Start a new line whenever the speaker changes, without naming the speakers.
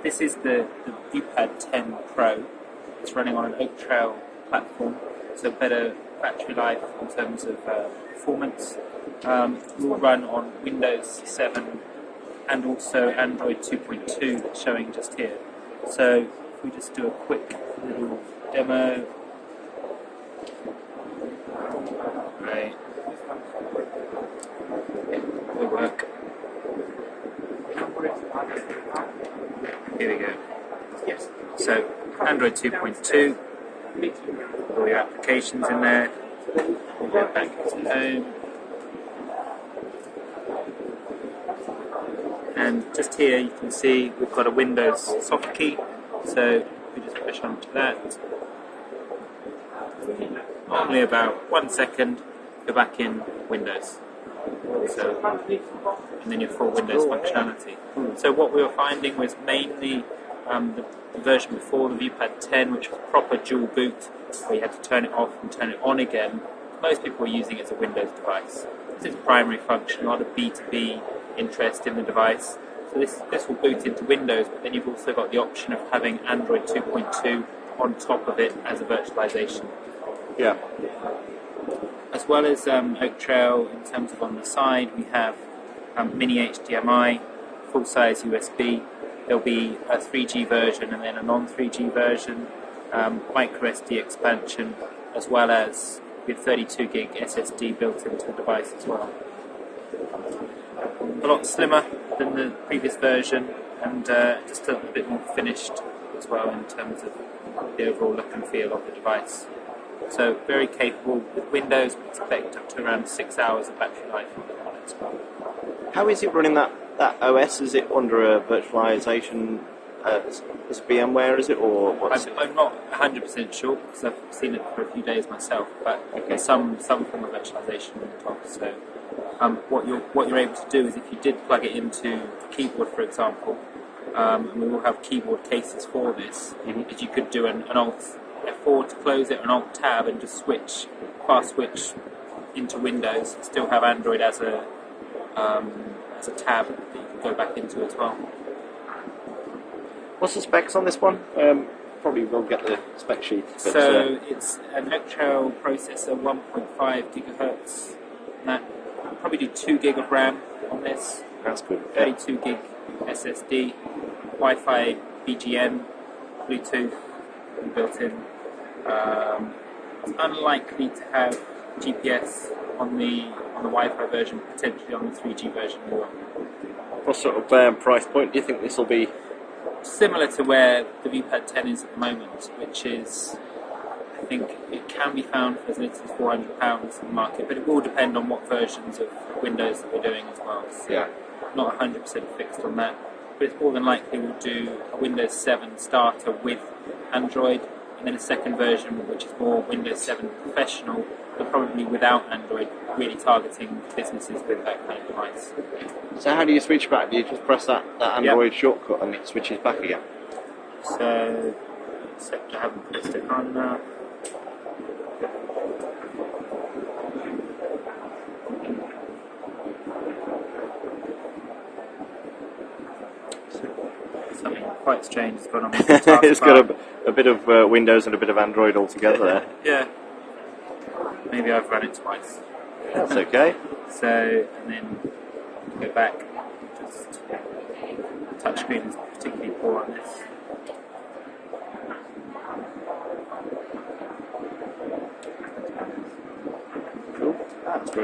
This is the Viewpad 10 Pro. It's running on an Oak Trail platform, so better battery life in terms of performance. It will run on Windows 7 and also Android 2.2 that's showing just here. So if we just do a quick little demo. Right. Will work. Here we go. Yes. So Android 2.2, all your applications in there. We'll go back to home. And just here you can see we've got a Windows soft key. So we just push onto that. Normally about 1 second, go back in Windows. So, and then your full Windows functionality. So what we were finding was mainly the version before the Viewpad 10, which was proper dual boot, where you had to turn it off and turn it on again. Most people were using it as a Windows device. This is primary function, a lot of B2B interest in the device. So this will boot into Windows, but then you've also got the option of having Android 2.2 on top of it as a virtualization.
Yeah.
As well as Oak Trail, in terms of on the side, we have mini HDMI, full-size USB. There'll be a 3G version and then a non-3G version, micro SD expansion, as well as with 32 gig SSD built into the device as well. A lot slimmer than the previous version, and just a bit more finished as well in terms of the overall look and feel of the device. So very capable with Windows. We expect up to around 6 hours of battery life on it as well.
How is it running that OS? Is it under a virtualization as VMware, is it, or what's
I'm not 100% sure because I've seen it for a few days myself, but there's some form of virtualization on top. So what you're able to do is if you did plug it into a keyboard, for example, and we will have keyboard cases for this, is you could do an Alt F4 to close it, an Alt Tab, and just fast switch into Windows and still have Android as a tab that you can go back into as well.
What's the specs on this one? Probably will get the spec sheet. But,
so it's an Oak Trail processor, 1.5 gigahertz. And that probably do 2 gig of RAM on this.
That's good.
32 gig SSD, Wi-Fi, BGN, Bluetooth built in. It's unlikely to have GPS on the Wi-Fi version, potentially on the 3G version as well.
What sort of price point do you think this will be?
Similar to where the Viewpad 10 is at the moment, which is, I think it can be found for as little as £400 in the market, but it will depend on what versions of Windows that we're doing as well. So
yeah.
Not 100% fixed on that, but it's more than likely we'll do a Windows 7 starter with Android, and then a second version which is more Windows 7 Professional, but probably without Android, really targeting businesses with that kind of device.
So how do you switch back? Do you just press that Android shortcut and it switches back again?
So, except I haven't pressed it on now. Something quite strange has gone on with the taskbar.
It's got a bit of Windows and a bit of Android all together there.
Yeah. Maybe I've run it twice.
That's okay.
So, and then go back. Just the touchscreen is particularly poor on this.
Cool. That's brilliant.